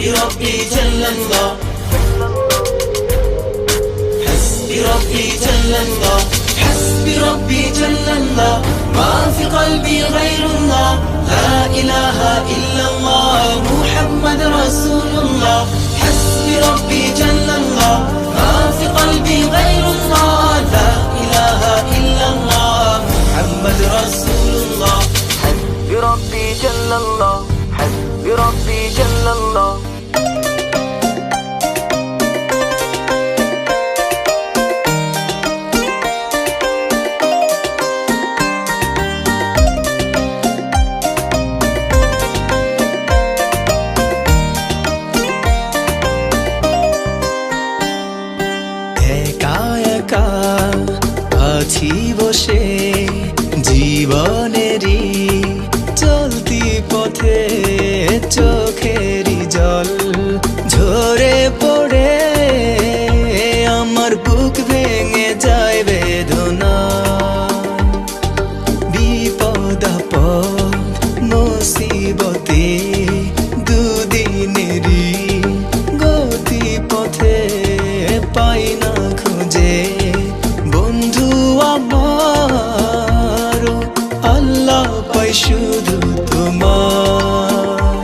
ربي جل الله حسبي ربي جل الله حسبي ربي جل الله ما في قلبي غير الله لا إله إلا الله محمد رسول الله حسبي ربي جل الله ما في قلبي غير الله لا إله إلا الله محمد رسول الله حسبي ربي جل الله حسبي ربي جل الله আছি বসে জীবনেরই চলতি পথে চোখেরই জল ঝরে পড়ে আমার বুক ভেঙে যায় বেদনা বিপদ আপদ মুসিবতে দুদিনেরই গতি পথে পাই না খুঁজে বন্ধু আমার আল্লাহ পাই শুধু তোমার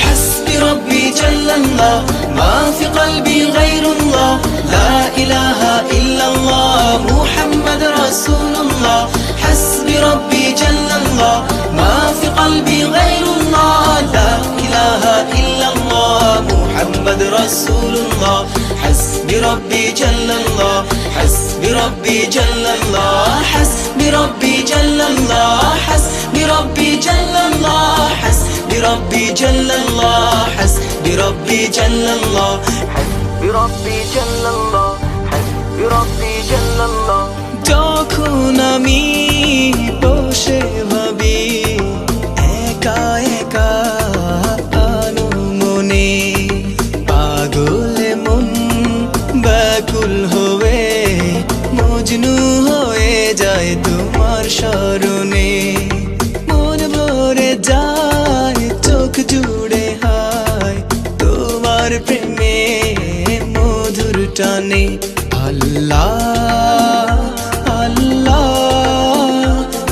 حسبي ربي جل الله ما في قلبي غير الله لا إله إلا الله محمد رسول الله حسبي ربي جل الله ما في قلبي غير الله لا إله إلا الله محمد رسول الله حسبي ربي جل الله حسبي ربي جل الله حسبي ربي جل الله حسبي ربي جل الله حسبي ربي جل الله حسبي ربي جل الله حسبي ربي جل الله حسبي ربي جل الله যখন আমি বসে ভাবি একা একা মনে পাগলে মন ব্যাকুল হয়ে মজনু হয়ে যায় তোমার স্মরণে মন ভরে যায় চোখ জুড়ে হায় তোমার প্রেমে মধুর টানে আল্লাহ আল্লাহ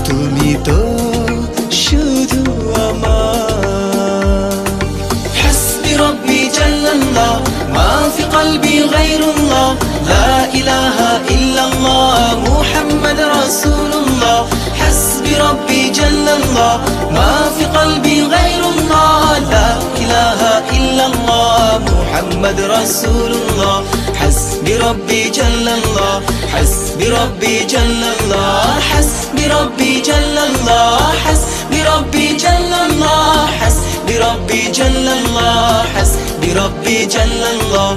তুমি তো শুধু আমার حسبي ربي جل الله ما في قلبي غير الله لا إله إلا الله محمد رسول الله حسبي ربي جل الله ما في قلبي غير الله لا إله إلا الله محمد رسول الله حسبي ربي جل الله حسبي ربي جل الله حسبي ربي جل الله حسبي ربي جل الله حسبي ربي جل الله حسبي ربي جل الله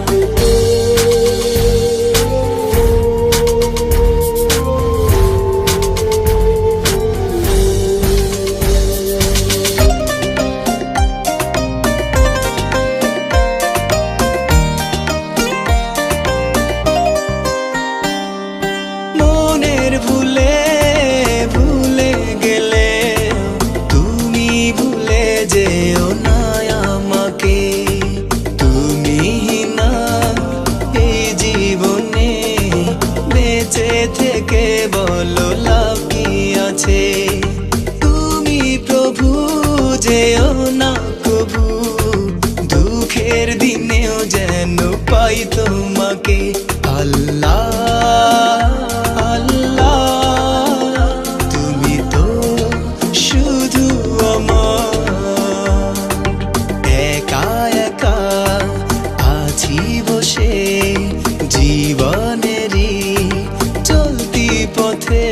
ভুলে ভুলে গেলে তুমি ভুলে যেও না আমাকে তুমি না এই জীবনে বেঁচে থেকে বলো লাভ কি আছে তুমি প্রভু যেও না কবু দুঃখের দিনেও যেন পাই তোমাকে আল্লাহ জীবনেরই চলতি পথে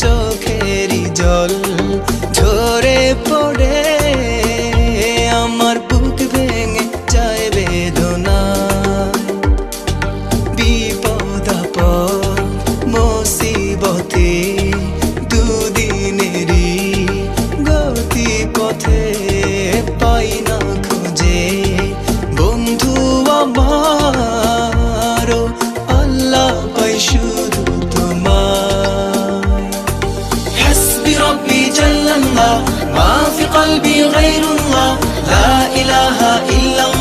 চোখেরই জল ঝরে পড়ে আমার বুক ভেঙে যায় বেদনা বিপদ আপদ মুসিবতে দুদিনেরই গতি পথে পাই না খুঁজে বন্ধু আমার আল্লাহ পাই শুধু তোমায় حسبي ربي جل الله ما في قلبي غير الله لا إله إلا الله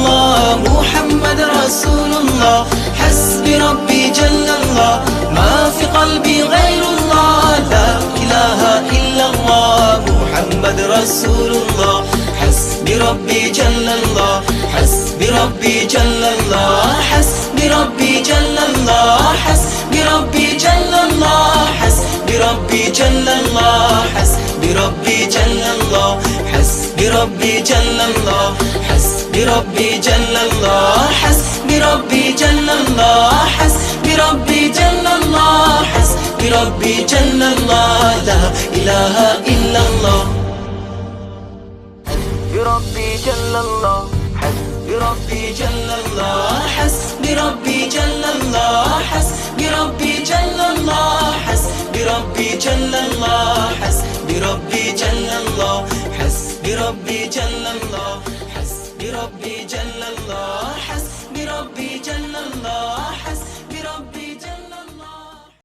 رسول الله حسبي ربي جل الله ما في قلبي غير الله لا إله إلا الله محمد رسول الله حسبي ربي جل الله حسبي ربي جل الله حسبي ربي جل الله حسبي ربي جل الله حسبي ربي جل الله حسبي ربي جل الله حسبي ربي جل الله حسبي ربي جل الله حسبي ربي جل الله حسبي ربي جل الله حسبي ربي جل الله لا إله إلا الله بربي جل الله حسبي ربي جل الله حسبي ربي جل الله حسبي ربي جل الله حسبي ربي جل الله حسبي ربي جل الله حسبي ربي جل الله حسبي ربي جل الله حسبي ربي جل الله